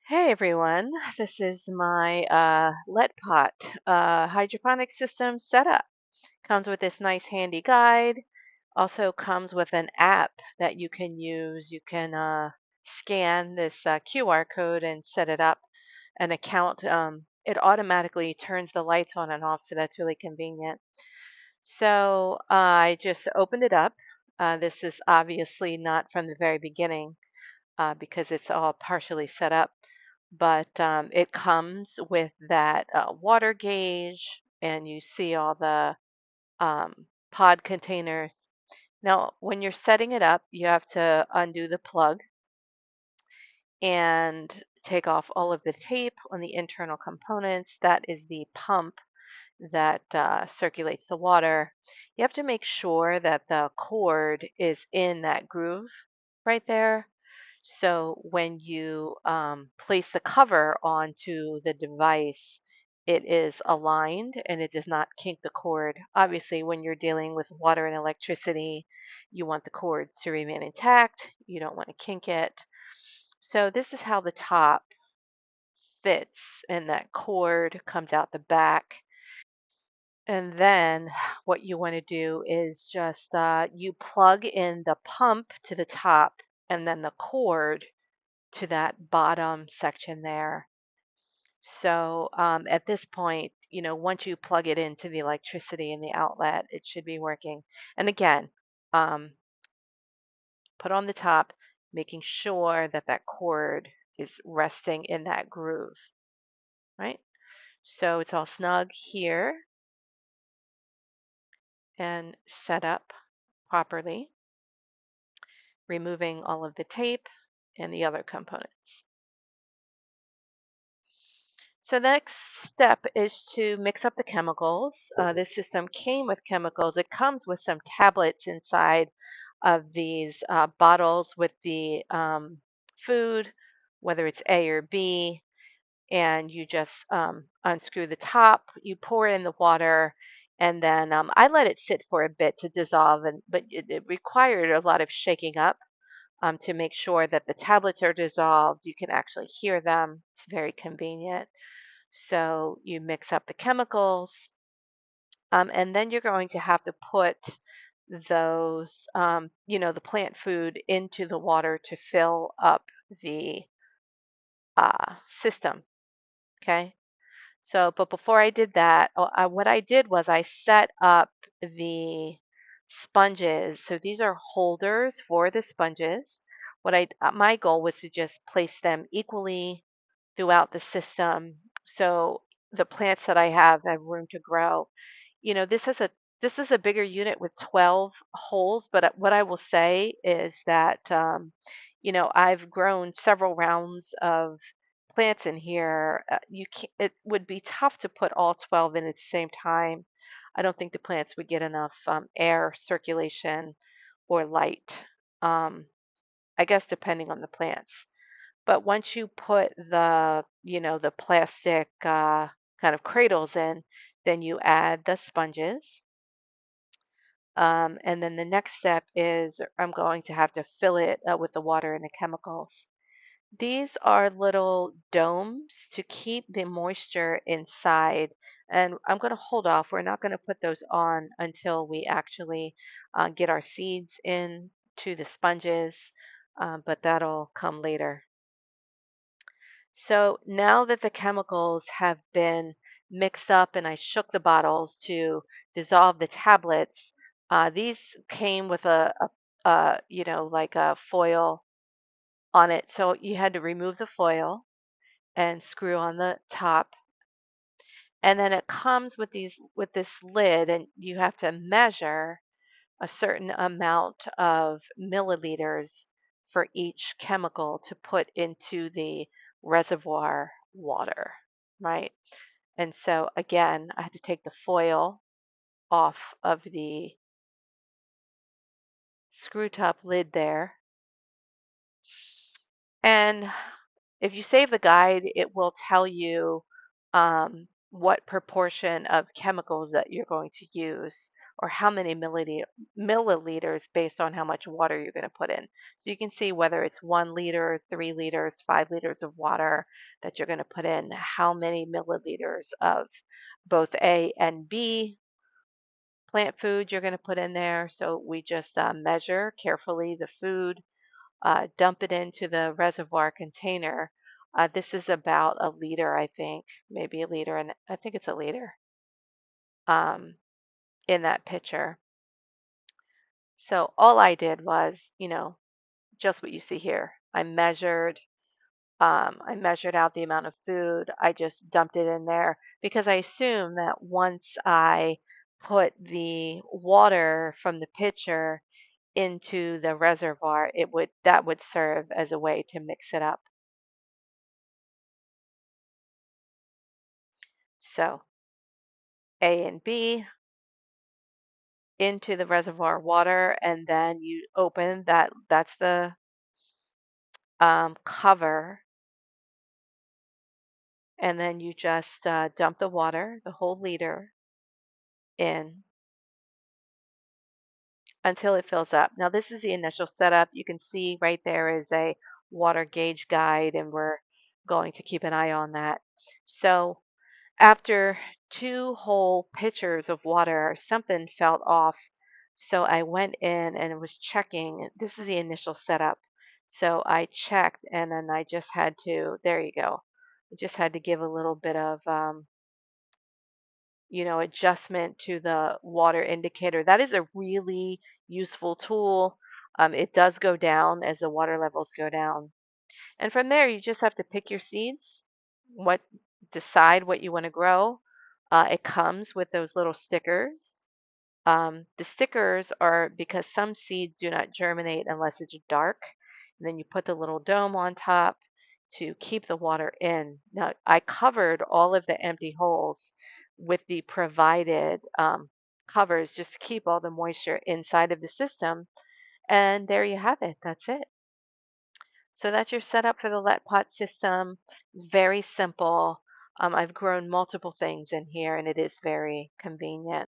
Hey everyone, this is my lead pot hydroponic system setup. Comes with this nice handy guide. Also comes with an app that you can use. You can scan this QR code and set it up an account. It automatically turns the lights on and off, so that's really convenient. So I just opened it up. This is obviously not from the very beginning because it's all partially set up. But it comes with that water gauge, and you see all the pod containers. Now, when you're setting it up, you have to undo the plug and take off all of the tape on the internal components. That is the pump that circulates the water. You have to make sure that the cord is in that groove right there. So when you place the cover onto the device, it is aligned and it does not kink the cord. Obviously, when you're dealing with water and electricity, you want the cords to remain intact. You don't want to kink it. So this is how the top fits, and that cord comes out the back. And then what you want to do is just you plug in the pump to the top and then the cord to that bottom section there. So at this point, once you plug it into the electricity in the outlet, it should be working. And again, um, put on the top, making sure that that cord is resting in that groove, right? So it's all snug here and set up properly, removing all of the tape and the other components. So the next step is to mix up the chemicals. This system came with chemicals. It comes with some tablets inside of these bottles with the food, whether it's A or B, and you just unscrew the top, you pour in the water, and then I let it sit for a bit to dissolve, but it required a lot of shaking up to make sure that the tablets are dissolved. You can actually hear them. It's very convenient. So you mix up the chemicals, and then you're going to have to put those, the plant food into the water to fill up the system. Okay. So, but before I did that, what I did was I set up the sponges. So these are holders for the sponges. My goal was to just place them equally throughout the system, so the plants that I have room to grow. This is a bigger unit with 12 holes, but what I will say is that I've grown several rounds of plants in here. It would be tough to put all 12 in at the same time. I don't think the plants would get enough air circulation or light. Um, I guess depending on the plants. But once you put the plastic kind of cradles in, then you add the sponges. And then the next step is I'm going to have to fill it with the water and the chemicals. These are little domes to keep the moisture inside. And I'm going to hold off. We're not going to put those on until we actually get our seeds in to the sponges, but that'll come later. So now that the chemicals have been mixed up and I shook the bottles to dissolve the tablets, these came with like a foil on it. So you had to remove the foil and screw on the top. And then it comes with this lid, and you have to measure a certain amount of milliliters for each chemical to put into the reservoir water, right? And so again, I had to take the foil off of the screw top lid there. And if you save the guide, it will tell you what proportion of chemicals that you're going to use or how many milliliters based on how much water you're going to put in. So you can see whether it's 1 liter, 3 liters, 5 liters of water that you're going to put in, how many milliliters of both A and B plant food you're going to put in there. So we just measure carefully the food, dump it into the reservoir container. This is about a liter, I think, maybe a liter, and I think it's a liter um, in that pitcher. So all I did was, just what you see here. I measured out the amount of food. I just dumped it in there because I assume that once I put the water from the pitcher into the reservoir, that would serve as a way to mix it up. So A and B into the reservoir water, and then you open that. That's the cover, and then you just dump the water, the whole liter, in until it fills up. Now, this is the initial setup. You can see right there is a water gauge guide, and we're going to keep an eye on that. So, after two whole pitchers of water, something felt off. So, I went in and was checking. This is the initial setup. So, I checked, and then I just had to, there you go. I just had to give a little bit of adjustment to the water indicator. That is a really useful tool. It does go down as the water levels go down. And from there, you just have to pick your seeds, what decide what you want to grow. It comes with those little stickers. The stickers are because some seeds do not germinate unless it's dark. And then you put the little dome on top to keep the water in. Now, I covered all of the empty holes with the provided covers just to keep all the moisture inside of the system. And there you have it. That's it. So that's your setup for the let pot system. It's very simple. I've grown multiple things in here and it is very convenient.